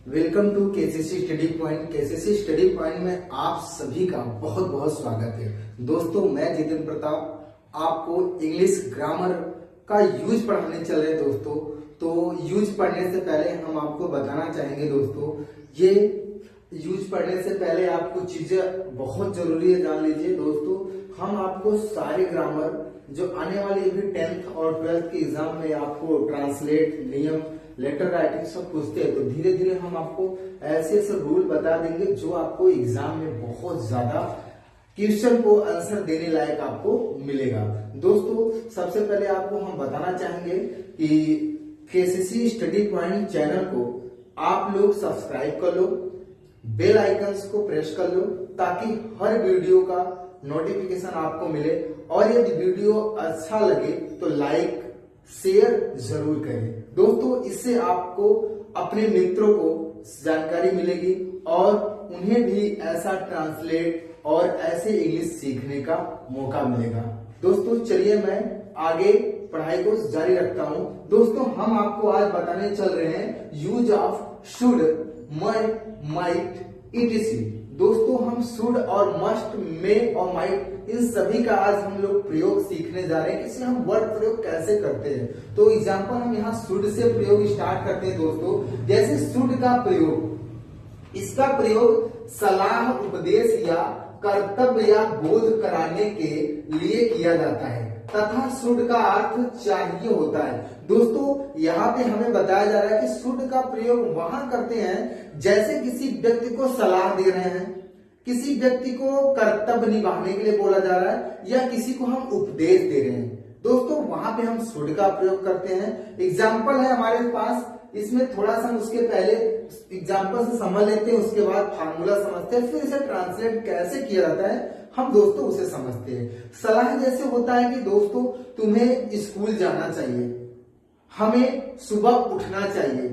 Welcome to KCC study point. KCC study point में आप सभी का बहुत बहुत स्वागत है। दोस्तों, मैं जितेंद्र प्रताप आपको इंग्लिश ग्रामर का यूज पढ़ाने चल रहे हैं। दोस्तों, तो यूज पढ़ने से पहले हम आपको बताना चाहेंगे दोस्तों, ये यूज पढ़ने से पहले आप कुछ चीजें बहुत जरूरी है जान लीजिए। दोस्तों, हम आपको सारे ग्रामर जो आने वाली भी 10th और 12th के एग्जाम में आपको ट्रांसलेट, नियम, लेटर राइटिंग सब पूछते हैं, तो धीरे धीरे हम आपको ऐसे ऐसे रूल बता देंगे जो आपको एग्जाम में बहुत ज्यादा क्वेश्चन को आंसर देने लायक आपको मिलेगा। दोस्तों, सबसे पहले आपको हम बताना चाहेंगे कि केसीसी स्टडी पॉइंट चैनल को आप लोग सब्सक्राइब कर लो, बेल आइकन्स को प्रेस कर लो ताकि हर वीडियो का नोटिफिकेशन आपको मिले। और यदि वीडियो अच्छा लगे तो लाइक शेयर जरूर करें। दोस्तों, इससे आपको अपने मित्रों को जानकारी मिलेगी और उन्हें भी ऐसा ट्रांसलेट और ऐसे इंग्लिश सीखने का मौका मिलेगा। दोस्तों, चलिए मैं आगे पढ़ाई को जारी रखता हूं। दोस्तों, हम आपको आज बताने चल रहे हैं use of should, might, etc। दोस्तों, हम शुड और मस्ट, मे और माइट इन सभी का आज हम लोग प्रयोग सीखने जा रहे हैं। इसमें हम वर्ड प्रयोग कैसे करते हैं, तो एग्जाम्पल हम यहाँ शुड से प्रयोग स्टार्ट करते हैं। दोस्तों, जैसे शुड का प्रयोग, इसका प्रयोग सलाह, उपदेश या कर्तव्य या बोध कराने के लिए किया जाता है तथा शुड का अर्थ चाहिए होता है। दोस्तों, यहाँ पे हमें बताया जा रहा है कि शुड का प्रयोग वहां करते हैं जैसे किसी व्यक्ति को सलाह दे रहे हैं, किसी व्यक्ति को कर्तव्य निभाने के लिए बोला जा रहा है या किसी को हम उपदेश दे रहे हैं। दोस्तों, वहां पे हम शुड का प्रयोग करते हैं। एग्जाम्पल है हमारे पास, इसमें थोड़ा सा उसके पहले एग्जाम्पल से समझ लेते हैं, उसके बाद फार्मूला समझते हैं, फिर इसे ट्रांसलेट कैसे किया जाता है हम दोस्तों उसे समझते हैं। सलाह जैसे होता है कि दोस्तों तुम्हें स्कूल जाना चाहिए, हमें सुबह उठना चाहिए।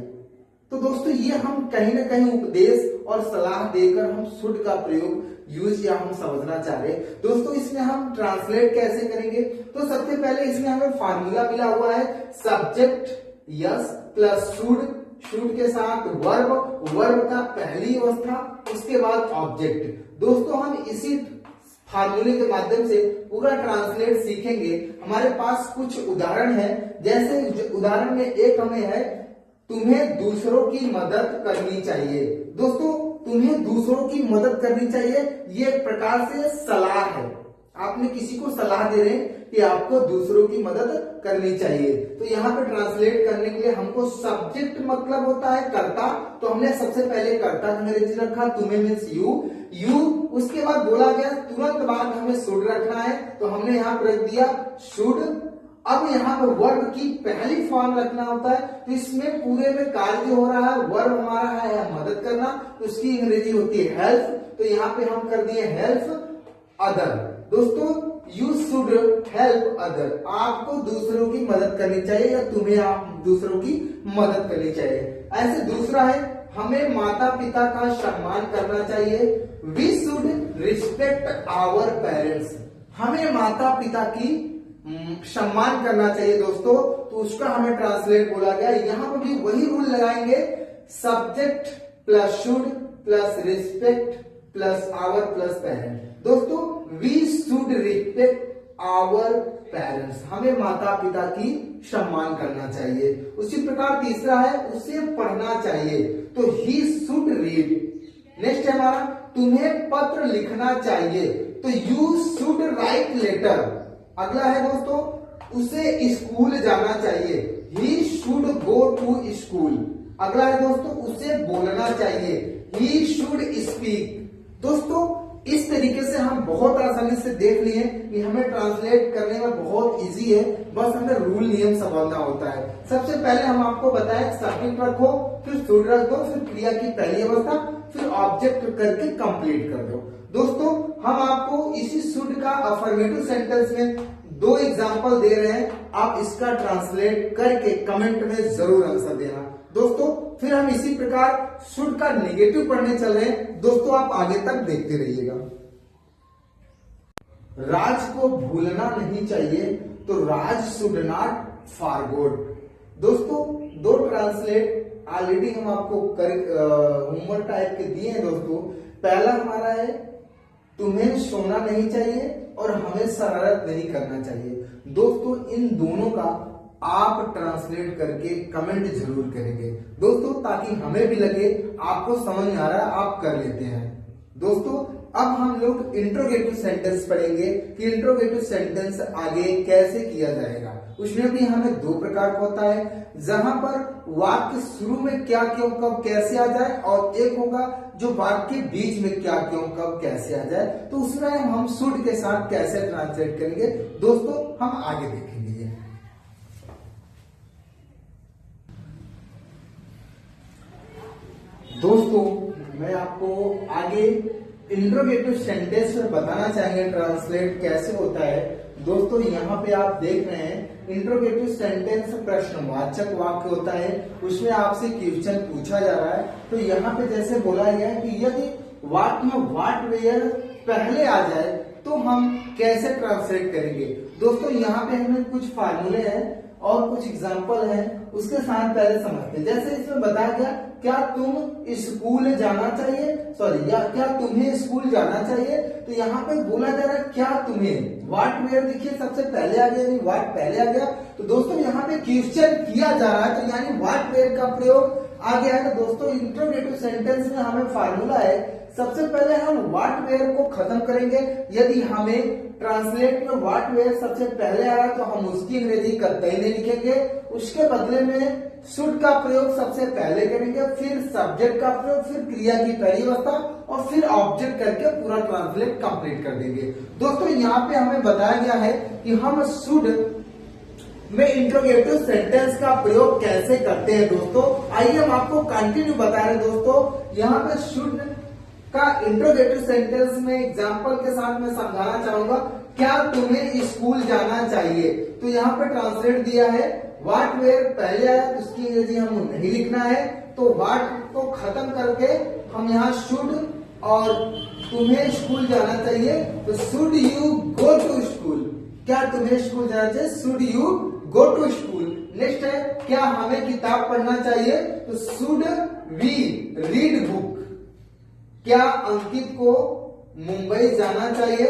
तो दोस्तों, ये हम कहीं ना कहीं उपदेश और सलाह देकर हम शुड का प्रयोग यूज या हम समझना चाह रहे हैं। दोस्तों, इसमें हम ट्रांसलेट कैसे करेंगे, तो सबसे पहले इसमें हमें फार्मूला मिला हुआ है subject yes plus should, should के साथ वर्ब, वर्ब का पहली अवस्था, उसके बाद ऑब्जेक्ट। दोस्तों, हम इसी फार्मूले के माध्यम से पूरा ट्रांसलेट सीखेंगे। हमारे पास कुछ उदाहरण है, जैसे उदाहरण में एक हमें है तुम्हें दूसरों की मदद करनी चाहिए। दोस्तों, तुम्हें दूसरों की मदद करनी चाहिए, ये प्रकार से सलाह है। आपने किसी को सलाह दे रहे हैं कि आपको दूसरों की मदद करनी चाहिए। तो यहाँ पे ट्रांसलेट करने के लिए हमको सब्जेक्ट मतलब होता है कर्ता, तो हमने सबसे पहले कर्ता अंग्रेजी रखा, तुम्हें मीन्स यू। उसके बाद बोला गया तुरंत बाद हमें शुड रखना है, तो हमने यहाँ पर रख दिया शुड। अब यहाँ पे वर्ब की पहली फॉर्म रखना होता है, तो इसमें पूरे में कार्य हो रहा है, वर्ब हमारा है मदद करना, तो उसकी अंग्रेजी होती है हेल्प, तो यहाँ पे हम कर दिए हेल्प अदर। दोस्तों, यू शुड हेल्प अदर, आपको दूसरों की मदद करनी चाहिए या तुम्हें आप दूसरों की मदद करनी चाहिए। ऐसे दूसरा है हमें माता पिता का सम्मान करना चाहिए, we should respect our parents, हमें माता पिता की सम्मान करना चाहिए। दोस्तों, तो उसका हमें ट्रांसलेट बोला गया। यहाँ पर भी वही रूल लगाएंगे, subject plus should plus respect plus our plus parent. दोस्तों, we should respect our parents, हमें माता पिता की सम्मान करना चाहिए। उसी प्रकार तीसरा है उसे पढ़ना चाहिए, तो ही शुड रीड। नेक्स्ट है हमारा तुम्हें पत्र लिखना चाहिए, तो यू शुड राइट लेटर। अगला है दोस्तों उसे स्कूल जाना चाहिए, he should go to school. अगला है दोस्तों उसे बोलना चाहिए, ही शुड स्पीक। दोस्तों, इस तरीके से हम बहुत आसानी से देख लिए कि हमें ट्रांसलेट करने में बहुत इजी है, बस हमें रूल नियम समझना होता है। सबसे पहले हम आपको बताएं सब्जेक्ट रखो, फिर शुड रख दो, फिर क्रिया की पहली अवस्था, फिर ऑब्जेक्ट करके कंप्लीट कर दो। दोस्तों, हम आपको इसी शुड का अफर्मेटिव सेंटेंस में 2 एग्जाम्पल दे रहे हैं, आप इसका ट्रांसलेट करके कमेंट में जरूर आंसर देना। दोस्तों, फिर हम इसी प्रकार शुड का नेगेटिव पढ़ने चल रहे हैं। दोस्तों, आप आगे तक देखते रहिएगा। राज को भूलना नहीं चाहिए, तो राज शुड नॉट फॉरगेट। दोस्तों दो ट्रांसलेट ऑलरेडी हम आपको होमवर्क टाइप के दिए हैं दोस्तों। पहला हमारा है तुम्हें सोना नहीं चाहिए और हमें शरारत नहीं करना चाहिए। दोस्तों इन दोनों का आप ट्रांसलेट करके कमेंट जरूर करेंगे दोस्तों, ताकि हमें भी लगे आपको समझ में आ रहा है, आप कर लेते हैं। दोस्तों अब हम लोग इंट्रोगेटिव सेंटेंस पढ़ेंगे कि इंट्रोगेटिव सेंटेंस आगे कैसे किया जाएगा। उसमें भी हमें दो प्रकार का होता है, जहां पर वाक्य शुरू में क्या क्यों कब कैसे आ जाए, और एक होगा जो वाक्य बीच में क्या क्यों कब कैसे आ जाए। तो उसमें हम शुड के साथ कैसे ट्रांसलेट करेंगे दोस्तों, हम आगे देखेंगे। दोस्तों मैं आपको आगे इंट्रोगेटिव सेंटेंस में बताना चाहेंगे ट्रांसलेट कैसे होता है। दोस्तों यहाँ पे आप देख रहे हैं इंट्रोगेटिव सेंटेंस प्रश्नवाचक वाक्य होता है, उसमें आपसे क्वेश्चन पूछा जा रहा है। तो यहाँ पे जैसे बोला गया है कि यदि वाक्य में व्हाट वेयर पहले आ जाए तो हम कैसे ट्रांसलेट करेंगे। दोस्तों यहाँ पे हमें कुछ फार्मूले हैं और कुछ एग्जाम्पल हैं, उसके साथ पहले समझते हैं। जैसे इसमें बताया गया क्या तुम स्कूल जाना चाहिए, सॉरी या क्या तुम्हें स्कूल जाना चाहिए। तो यहाँ पे बोला जा रहा है क्या तुम्हें, व्हाट वेयर देखिए सबसे पहले आ गया, यानी व्हाट पहले आ गया। तो दोस्तों यहाँ पे क्वेश्चन किया जा रहा है, तो यानी व्हाट वेयर का प्रयोग आ गया है। तो दोस्तों इंट्रोगेटिव सेंटेंस में हमें फार्मूला है, सबसे पहले हम व्हाट वेयर को खत्म करेंगे। यदि हमें ट्रांसलेट में व्हाट वेयर सबसे पहले आ रहा है तो हम उसकी अंग्रेजी कतई नहीं लिखेंगे, उसके बदले में शुड का प्रयोग सबसे पहले करेंगे, फिर सब्जेक्ट का प्रयोग, फिर क्रिया की पहली अवस्था और फिर ऑब्जेक्ट करके पूरा ट्रांसलेट कंप्लीट कर देंगे। दोस्तों यहाँ पे हमें बताया गया है कि हम शुड में इंट्रोगेटिव सेंटेंस का प्रयोग कैसे करते हैं। दोस्तों आइए हम आपको कंटिन्यू बता रहे हैं। दोस्तों यहाँ पे शुड का इंट्रोगेटिव सेंटेंस में एग्जाम्पल के साथ मैं समझाना चाहूंगा, क्या तुम्हें स्कूल जाना चाहिए। तो यहाँ पे ट्रांसलेट दिया है व्हाट वेयर पहले आया तो उसकी अंग्रेजी हम नहीं लिखना है, तो व्हाट को खत्म करके हम यहाँ शुड और तुम्हें स्कूल जाना चाहिए तो should you go to school, क्या तुम्हें स्कूल जाना चाहिए, should you go to school. Next है क्या हमें किताब पढ़ना चाहिए, तो शुड वी रीड बुक, क्या अंकित को मुंबई जाना चाहिए,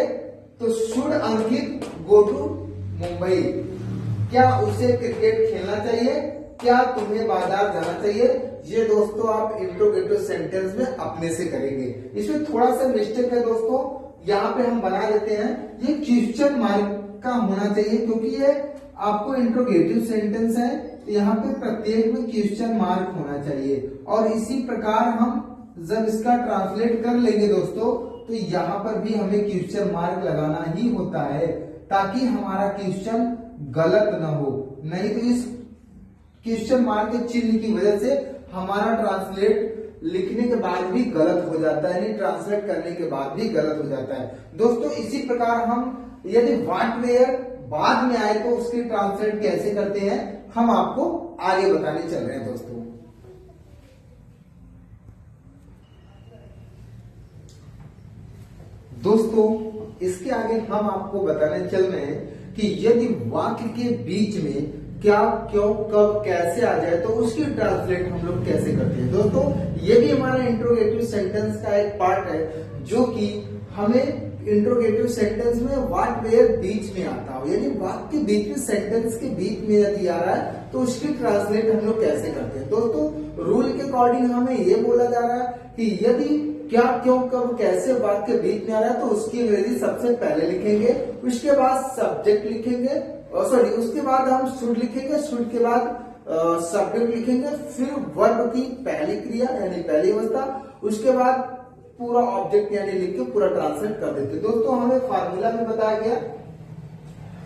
तो should Ankit go to Mumbai, क्या उसे क्रिकेट खेलना चाहिए, क्या तुम्हें बाजार जाना चाहिए। ये दोस्तों आप इंट्रोगेटिव सेंटेंस में अपने से करेंगे। इसमें थोड़ा सा मिस्टेक है दोस्तों, यहाँ पे हम बना देते हैं ये क्वेश्चन मार्क का होना चाहिए, क्योंकि ये आपको इंट्रोगेटिव सेंटेंस है, तो यहाँ पे प्रत्येक में क्वेश्चन मार्क होना चाहिए। और इसी प्रकार हम जब इसका ट्रांसलेट कर लेंगे दोस्तों, तो यहाँ पर भी हमें क्वेश्चन मार्क लगाना ही होता है, ताकि हमारा क्वेश्चन गलत ना हो। नहीं तो इस क्वेश्चन मार्क के चिन्ह की वजह से हमारा ट्रांसलेट लिखने के बाद भी गलत हो जाता है, यानी ट्रांसलेट करने के बाद भी गलत हो जाता है। दोस्तों इसी प्रकार हम यदि व्हाट वेयर बाद में आए तो उसकी ट्रांसलेट कैसे करते हैं हम आपको आगे बताने चल रहे हैं। दोस्तों इसके आगे हम आपको बताने चल रहे हैं कि यदि वाक्य के बीच में क्या क्यों कब कैसे आ जाए तो उसकी ट्रांसलेट हम लोग कैसे करते हैं। दोस्तों ये भी हमारा इंट्रोगेटिव सेंटेंस का एक पार्ट है, जो कि हमें इंट्रोगेटिव सेंटेंस में व्हाट वेयर बीच में आता हो, यानी वाक्य के बीच में सेंटेंस के बीच में यदि आ रहा है तो उसकी ट्रांसलेट हम लोग कैसे करते हैं। दोस्तों रूल के अकॉर्डिंग हमें ये बोला जा रहा है कि यदि क्या क्यों कब कैसे वाक्य के बीच में आ रहा है तो उसकी अंग्रेजी सबसे पहले लिखेंगे, उसके बाद सब्जेक्ट लिखेंगे, सॉरी उसके बाद हम शुड लिखेंगे, शुड के बाद सब्जेक्ट लिखेंगे, फिर वर्ब की पहली क्रिया यानी पहली अवस्था, उसके बाद पूरा ऑब्जेक्ट यानी लिख के पूरा ट्रांसलेट कर देते। दोस्तों हमें फार्मूला में बताया गया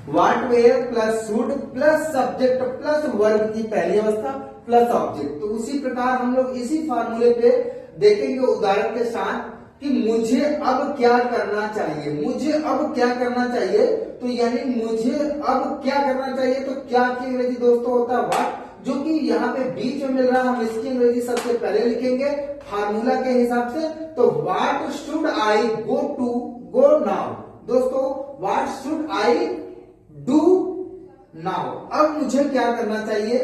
what where plus should plus subject plus verb की पहली अवस्था प्लस ऑब्जेक्ट। तो उसी प्रकार हम लोग इसी फार्मूले पे देखेंगे उदाहरण के साथ कि मुझे अब क्या करना चाहिए, मुझे अब क्या करना चाहिए, तो यानी मुझे अब क्या करना चाहिए तो क्या की अंग्रेजी दोस्तों होता है व्हाट, जो कि यहाँ पे बीच में मिल रहा है, हम इसकी अंग्रेजी सबसे पहले लिखेंगे फार्मूला के हिसाब से। तो what should I go now, दोस्तों what should I do now, अब मुझे क्या करना चाहिए,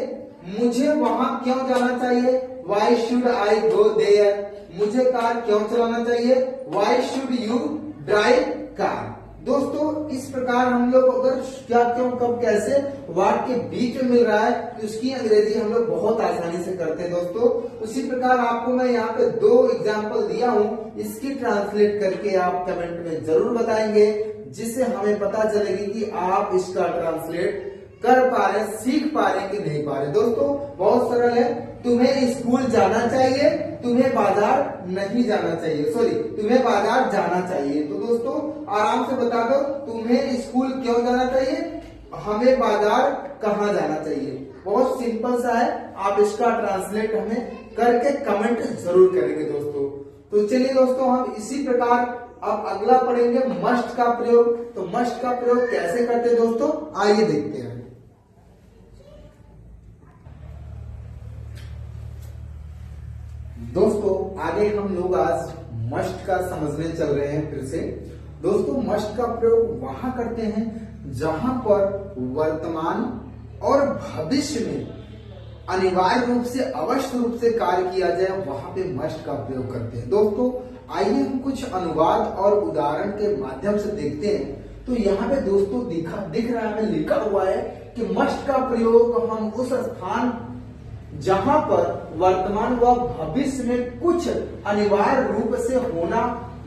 मुझे वहां क्यों जाना चाहिए, why should I go there. मुझे कार क्यों चलाना चाहिए, why should you drive car. दोस्तों इस प्रकार हम लोग अगर क्या क्यों कब कैसे वाक्य के बीच में मिल रहा है तो उसकी अंग्रेजी हम लोग बहुत आसानी से करते हैं दोस्तों। उसी प्रकार आपको मैं यहाँ पे 2 एग्जाम्पल दिया हूँ, इसकी ट्रांसलेट करके आप कमेंट में जरूर बताएंगे, जिससे हमें पता चलेगी कि आप इसका ट्रांसलेट कर पा रहे, सीख पा रहे कि नहीं पा रहे। दोस्तों बहुत सरल है, तुम्हें स्कूल जाना चाहिए, तुम्हें बाजार नहीं जाना चाहिए, सॉरी तुम्हें बाजार जाना चाहिए। तो दोस्तों आराम से बता दो, तुम्हें स्कूल क्यों जाना चाहिए, हमें बाजार कहाँ जाना चाहिए। बहुत सिंपल सा है, आप इसका ट्रांसलेट हमें करके कमेंट जरूर करेंगे दोस्तों। तो चलिए दोस्तों हम इसी प्रकार अब अगला पढ़ेंगे मस्ट का प्रयोग। तो मस्ट का प्रयोग कैसे करते हैं दोस्तों, आइए देखते हैं। दोस्तों आगे हम लोग आज मस्ट का समझने चल रहे हैं फिर से। दोस्तों मस्ट का प्रयोग वहां करते हैं जहां पर वर्तमान और भविष्य में अनिवार्य रूप से अवश्य रूप से कार्य किया जाए, वहां पे मस्ट का प्रयोग करते हैं। दोस्तों आइए हम कुछ अनुवाद और उदाहरण के माध्यम से देखते हैं। तो यहाँ पे दोस्तों दिख रहा है, लिखा हुआ है कि मस्ट का प्रयोग हम उस स्थान जहां पर वर्तमान व भविष्य में कुछ अनिवार्य रूप से होना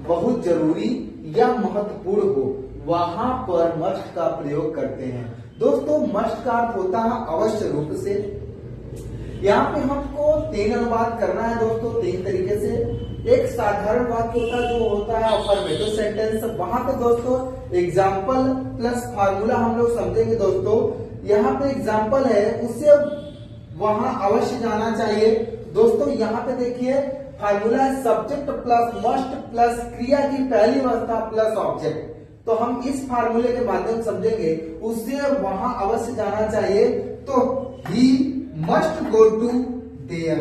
बहुत जरूरी या महत्वपूर्ण हो, वहां पर मस्ट का प्रयोग करते हैं। दोस्तों मस्ट का अर्थ होता है अवश्य रूप से। यहाँ पे हमको 3 अनुवाद करना है दोस्तों, 3 तरीके से। एक साधारण वाक्य जो होता है अफर्मेटिव सेंटेंस, वहां पे दोस्तों एग्जाम्पल प्लस फार्मूला हम लोग समझेंगे दोस्तों। यहाँ पे एग्जाम्पल है, उससे वहां अवश्य जाना चाहिए। दोस्तों यहाँ पे देखिए फार्मूला है सब्जेक्ट प्लस मस्ट प्लस क्रिया की पहली अवस्था प्लस ऑब्जेक्ट। तो हम इस फार्मूले के माध्यम समझेंगे, उससे वहां अवश्य जाना चाहिए। तो he must go to there,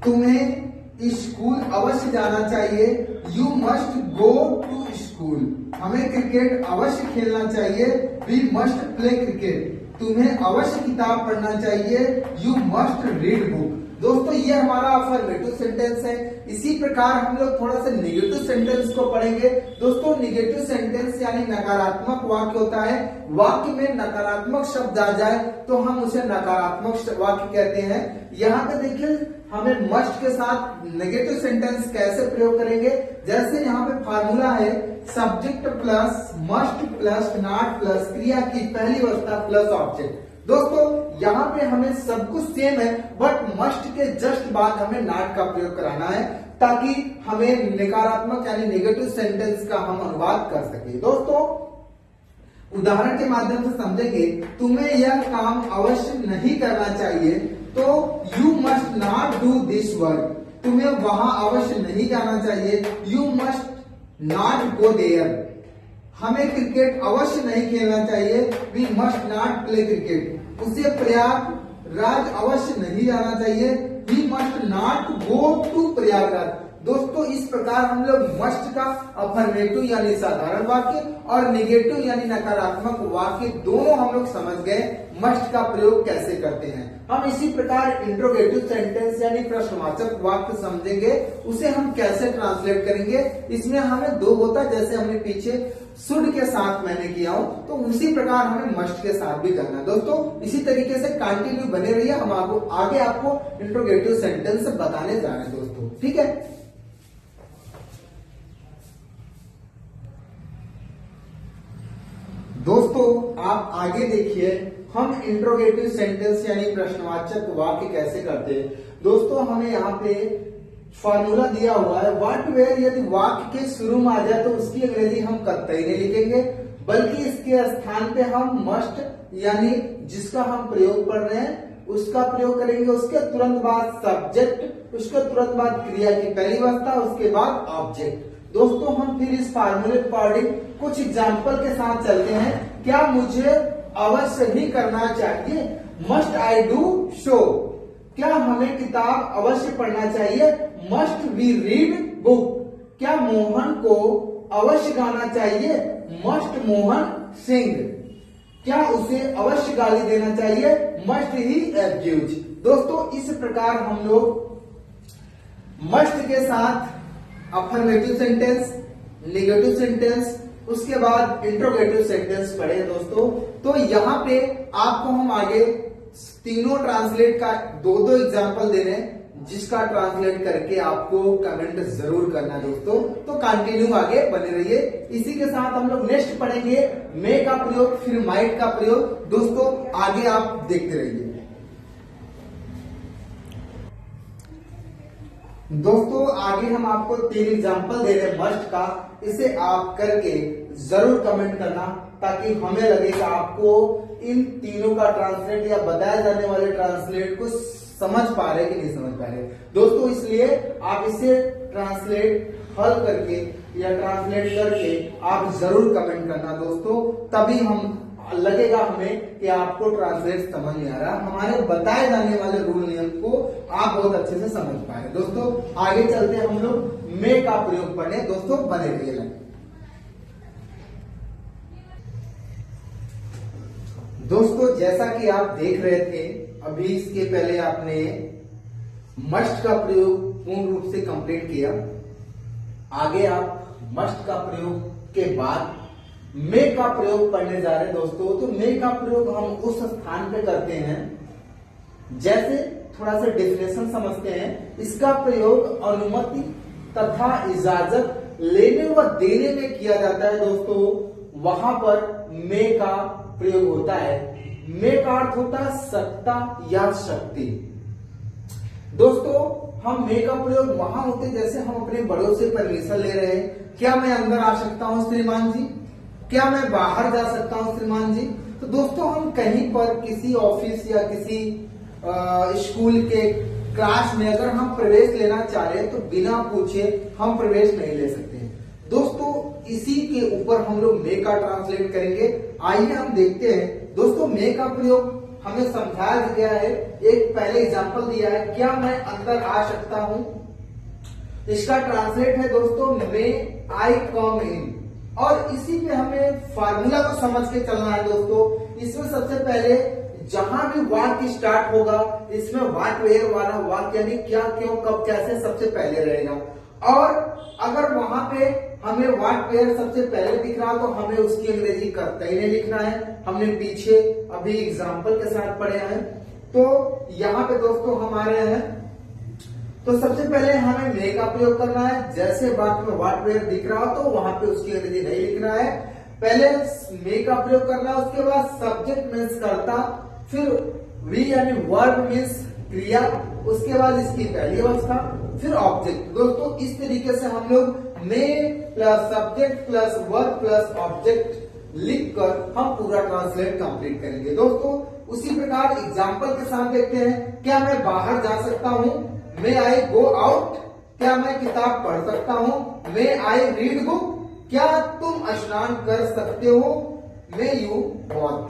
तुम्हें स्कूल अवश्य जाना चाहिए। You must go to school, हमें क्रिकेट अवश्य खेलना चाहिए। वी मस्ट प्ले क्रिकेट, तुम्हें अवश्य किताब पढ़ना चाहिए। You must read book. दोस्तों ये हमारा अफर्मेटिव सेंटेंस है। इसी प्रकार हम लोग थोड़ा सा निगेटिव सेंटेंस को पढ़ेंगे। दोस्तों निगेटिव सेंटेंस यानी नकारात्मक वाक्य होता है। वाक्य में नकारात्मक शब्द आ जाए तो हम उसे नकारात्मक वाक्य कहते हैं। यहाँ पे देखिए हमें मस्ट के साथ नेगेटिव सेंटेंस कैसे प्रयोग करेंगे। जैसे यहाँ पे फार्मूला है subject plus must plus not plus क्रिया की पहली अवस्था प्लस ऑब्जेक्ट। दोस्तों यहाँ पे हमें सब कुछ सेम है, बट मस्ट के जस्ट बाद हमें नॉट का प्रयोग कराना है, ताकि हमें नकारात्मक यानी नेगेटिव सेंटेंस का हम अनुवाद कर सके। दोस्तों उदाहरण के माध्यम से समझेंगे, तुम्हें यह काम अवश्य नहीं करना चाहिए। तो you must not do this work, तुम्हें वहां अवश्य नहीं जाना चाहिए। You must not go there, हमें क्रिकेट अवश्य नहीं खेलना चाहिए। We must not play cricket, उसे प्रयागराज अवश्य नहीं जाना चाहिए। We must not go to Prayagraj. दोस्तों इस प्रकार हम लोग मस्ट का अफर्मेटिव यानी साधारण वाक्य और निगेटिव यानी नकारात्मक वाक्य दोनों हम लोग समझ गए मस्ट का प्रयोग कैसे करते हैं। हम इसी प्रकार इंट्रोगेटिव सेंटेंस यानी प्रश्नवाचक वाक्य समझेंगे, उसे हम कैसे ट्रांसलेट करेंगे। इसमें हमें 2 होता है, जैसे हमने पीछे शुड के साथ मैंने किया हूं, तो उसी प्रकार हमें मस्ट के साथ भी करना है। दोस्तों इसी तरीके से कंटिन्यू बने रहिए, हम आगे आपको इंट्रोगेटिव सेंटेंस बताने जा रहे हैं दोस्तों, ठीक है। दोस्तों आप आगे देखिए, हम इंट्रोगेटिव सेंटेंस यानी प्रश्नवाचक वाक्य कैसे करते हैं। दोस्तों हमें यहाँ पे फॉर्मूला दिया हुआ है व्हाट वेयर, यदि वाक्य के शुरू में आ जाए तो उसकी अंग्रेजी हम कतई नहीं लिखेंगे, बल्कि इसके स्थान पे हम मस्ट यानी जिसका हम प्रयोग कर रहे हैं उसका प्रयोग करेंगे। उसके तुरंत बाद सब्जेक्ट, उसके तुरंत बाद क्रिया की पहली अवस्था, उसके बाद ऑब्जेक्ट। दोस्तों हम फिर इस फार्मूले अकॉर्डिंग कुछ एग्जाम्पल के साथ चलते हैं। क्या मुझे अवश्य ही करना चाहिए, मस्ट आई डू शो, क्या हमें किताब अवश्य पढ़ना चाहिए, मस्ट वी रीड बुक, क्या मोहन को अवश्य गाना चाहिए, मस्ट मोहन सिंग, क्या उसे अवश्य गाली देना चाहिए, मस्ट ही एक्यूज। दोस्तों इस प्रकार हम लोग मस्ट के साथ अफर्मेटिव सेंटेंस, नेगेटिव सेंटेंस, उसके बाद इंट्रोगेटिव सेंटेंस पढ़े दोस्तों। तो यहाँ पे आपको हम आगे तीनों ट्रांसलेट का दो दो एग्जाम्पल दे रहे हैं, जिसका ट्रांसलेट करके आपको कमेंट जरूर करना है दोस्तों। तो कंटिन्यू आगे बने रहिए। इसी के साथ हम लोग नेक्स्ट पढ़ेंगे मे का प्रयोग, फिर माइट का प्रयोग। दोस्तों आगे आप देखते रहिए। दोस्तों आगे हम आपको 3 एग्जाम्पल दे रहे हैं मस्ट का, इसे आप करके जरूर कमेंट करना, ताकि हमें लगे कि आपको इन तीनों का ट्रांसलेट या बताए जाने वाले ट्रांसलेट को समझ पा रहे कि नहीं समझ पा रहे दोस्तों। इसलिए आप इसे ट्रांसलेट हल करके या ट्रांसलेट करके आप जरूर कमेंट करना दोस्तों, तभी हम लगेगा हमें कि आपको ट्रांसलेट समझ में आ रहा, हमारे बताए जाने वाले रूल नियम को आप बहुत अच्छे से समझ पा रहे। दोस्तों आगे चलते हम लोग मे का प्रयोग पढ़ने, दोस्तों बने रहिए। दोस्तों जैसा कि आप देख रहे थे अभी, इसके पहले आपने मस्ट का प्रयोग पूर्ण रूप से कंप्लीट किया। आगे आप मस्ट का प्रयोग के बाद मे का प्रयोग पढ़ने जा रहे हैं दोस्तों। तो मे का प्रयोग हम उस स्थान पे करते हैं, जैसे थोड़ा सा डेफिनेशन समझते हैं। इसका प्रयोग अनुमति तथा इजाजत लेने व देने में किया जाता है दोस्तों, वहां पर मे का प्रयोग होता है। मे का अर्थ होता है सत्ता या शक्ति। दोस्तों हम मे का प्रयोग वहां होते जैसे हम अपने बड़ों से परमिशन ले रहे हैं, क्या मैं अंदर आ सकता हूं श्रीमान जी, क्या मैं बाहर जा सकता हूं श्रीमान जी। तो दोस्तों हम कहीं पर किसी ऑफिस या किसी स्कूल के क्लास में अगर हम प्रवेश लेना चाह रहे हैं तो बिना पूछे हम प्रवेश नहीं ले सकते हैं दोस्तों। इसी के ऊपर हम लोग मे का ट्रांसलेट करेंगे। आइए हम देखते हैं दोस्तों मे का प्रयोग हमें समझाया गया है। एक पहले एग्जांपल दिया है, क्या मैं अंदर आ सकता हूं। इसका ट्रांसलेट है दोस्तों मे आई कम इन, और इसी पे हमें फार्मूला को समझ के चलना है दोस्तों। इसमें सबसे पहले जहां भी वाक्य स्टार्ट होगा, इसमें व्हाट वेयर वाला वाक्य यानी क्या क्यों कब कैसे सबसे पहले रहेगा। और अगर वहां पे हमें व्हाट वेयर सबसे पहले दिख रहा तो हमें उसकी अंग्रेजी कतई नहीं लिखना है। हमने पीछे अभी एग्जाम्पल के साथ पढ़े हैं। तो यहाँ पे दोस्तों हम आ रहे हैं, तो सबसे पहले हमें मे का प्रयोग करना है। जैसे बात में व्हाट वेयर दिख रहा हो तो वहां पे उसकी अंग्रेजी नहीं लिखना है, पहले मे का प्रयोग करना है। उसके बाद सब्जेक्ट मीन्स कर्ता, फिर वी यानी वर्ब मीन्स क्रिया, उसके बाद इसकी पहली अवस्था, फिर ऑब्जेक्ट। दोस्तों इस तरीके से हम लोग may plus subject plus verb plus object लिखकर हम पूरा ट्रांसलेट कंप्लीट करेंगे दोस्तों। उसी प्रकार एग्जाम्पल के साथ देखते हैं, क्या मैं बाहर जा सकता हूं, मे आई गो आउट, क्या मैं किताब पढ़ सकता हूं, मे आई रीड बुक, क्या तुम स्नान कर सकते हो, मे यू वॉक।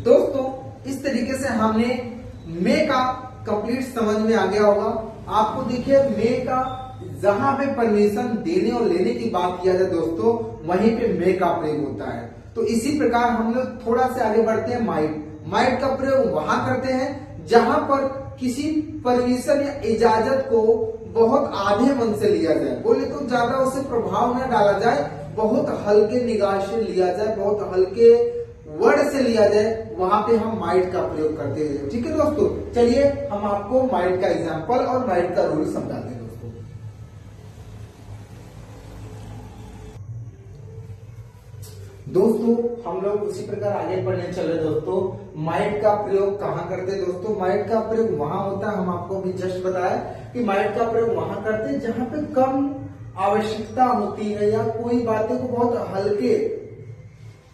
दोस्तों इस तरीके से हमने मे का कंप्लीट समझ में आ गया होगा आपको। देखिए मे का जहां पे परमिशन देने और लेने की बात किया जाए दोस्तों, वहीं पे मे का प्रयोग होता है। तो इसी प्रकार हम लोग थोड़ा से आगे बढ़ते हैं। माइट का प्रयोग वहां करते हैं जहां पर किसी परमिशन या इजाजत को बहुत आधे मन से लिया जाए, बोले तो ज्यादा उसे प्रभाव न डाला जाए, बहुत हल्के निगाह से लिया जाए, बहुत हल्के वर्ड से लिया जाए, वहां पे हम माइट का प्रयोग करते हैं। ठीक है दोस्तों, चलिए हम आपको माइट का एग्जांपल और माइट का रूल समझाते हैं दोस्तों। दोस्तों हम लोग उसी प्रकार आगे पढ़ने चल रहे दोस्तों। माइट का प्रयोग कहाँ करते हैं दोस्तों, माइट का प्रयोग वहां होता है, हम आपको भी जस्ट बताया कि माइट का प्रयोग वहां करते हैं जहां पे कम आवश्यकता होती है या कोई बातें को बहुत हल्के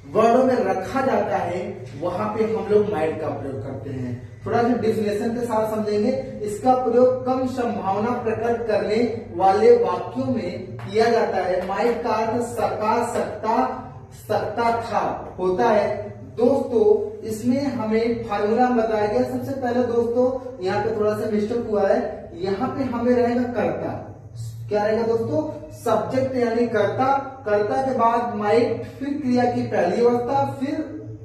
वर्डों में रखा जाता है, वहां पे हम लोग माइट का प्रयोग करते हैं। थोड़ा सा डिफिनेशन के साथ समझेंगे। इसका प्रयोग कम संभावना प्रकट करने वाले वाक्यों में किया जाता है। माइट का अर्थ सकता था होता है दोस्तों। इसमें हमें फार्मूला बताया गया। सबसे पहले दोस्तों यहाँ पे थोड़ा सा मिस्टेक हुआ है, यहाँ पे हमें रहेगा कर्ता। क्या रहेगा दोस्तों, सब्जेक्ट यानी कर्ता, कर्ता के बाद माइट, फिर क्रिया की पहली अवस्था, फिर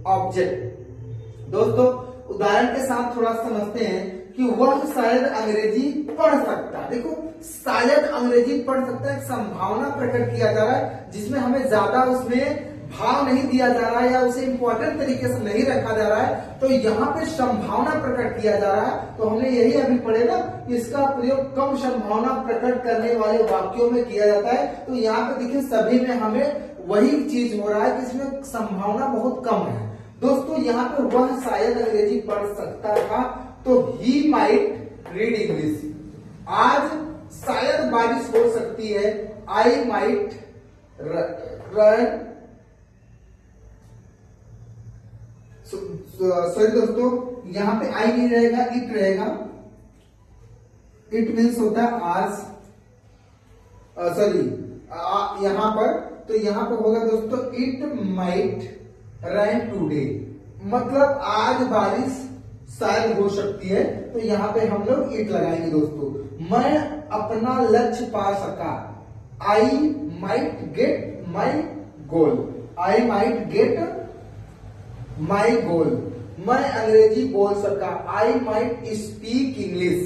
ऑब्जेक्ट। दोस्तों उदाहरण के साथ थोड़ा समझते हैं कि वह शायद अंग्रेजी पढ़ सकता है। देखो शायद अंग्रेजी पढ़ सकता है, एक संभावना प्रकट किया जा रहा है जिसमें हमें ज्यादा उसमें भाव नहीं दिया जा रहा है या उसे इंपॉर्टेंट तरीके से नहीं रखा जा रहा है, तो यहाँ पे संभावना प्रकट किया जा रहा है। तो हमने यही अभी पढ़े ना, इसका प्रयोग कम संभावना प्रकट करने वाले वाक्यों में किया जाता है। तो यहाँ पे देखिए सभी में हमें वही चीज हो रहा है जिसमें संभावना बहुत कम है। दोस्तों यहाँ पे वह शायद अंग्रेजी पढ़ सकता था, तो ही माइट रीड इंग्लिश। आज शायद बारिश हो सकती है, आई माइट रन। सॉरी दोस्तों, यहाँ पे आई नहीं रहेगा, इट रहेगा। इट मीन्स होता है आज, सॉरी यहाँ पर, तो यहाँ पर होगा दोस्तों इट माइट रेन टुडे, मतलब आज बारिश शायद हो सकती है। तो यहाँ पे हम लोग इट लगाएंगे दोस्तों। मैं अपना लक्ष्य पा सका, I might get my goal. I might get my goal. मैं अंग्रेजी बोल सका, आई माइट स्पीक इंग्लिश।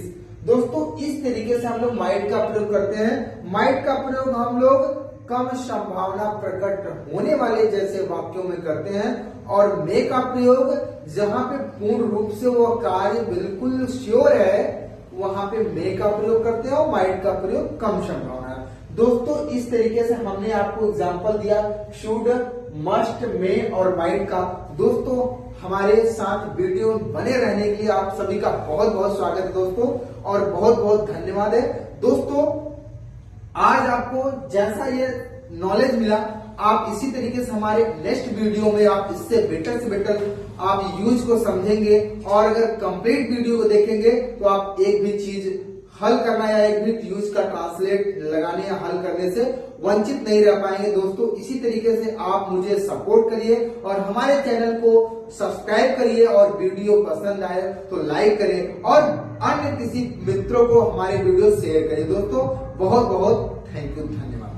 दोस्तों इस तरीके से हम लोग माइट का प्रयोग करते हैं। माइट का प्रयोग हम लोग कम संभावना प्रकट होने वाले जैसे वाक्यों में करते हैं, और मे का प्रयोग जहां पे पूर्ण रूप से वो कार्य बिल्कुल श्योर है वहां पे मे का प्रयोग करते हैं, और माइट का प्रयोग कम संभावना है। दोस्तों इस तरीके से हमने आपको एग्जांपल दिया शुड, मस्ट, मे और माइट का। दोस्तों हमारे साथ वीडियो बने रहने के लिए आप सभी का बहुत बहुत स्वागत है दोस्तों, और बहुत बहुत धन्यवाद है। दोस्तों आज आपको जैसा ये नॉलेज मिला, आप इसी तरीके से हमारे नेक्स्ट वीडियो में आप इससे बेटर से बेटर आप यूज को समझेंगे, और अगर कंप्लीट वीडियो को देखेंगे तो आप एक भी चीज हल करना या एक भी यूज का ट्रांसलेट लगाने या हल करने से वंचित नहीं रह पाएंगे। दोस्तों इसी तरीके से आप मुझे सपोर्ट करिए और हमारे चैनल को सब्सक्राइब करिए, और वीडियो पसंद आए तो लाइक करें, और अन्य किसी मित्रों को हमारे वीडियो शेयर करिए। दोस्तों बहुत बहुत थैंक यू, धन्यवाद।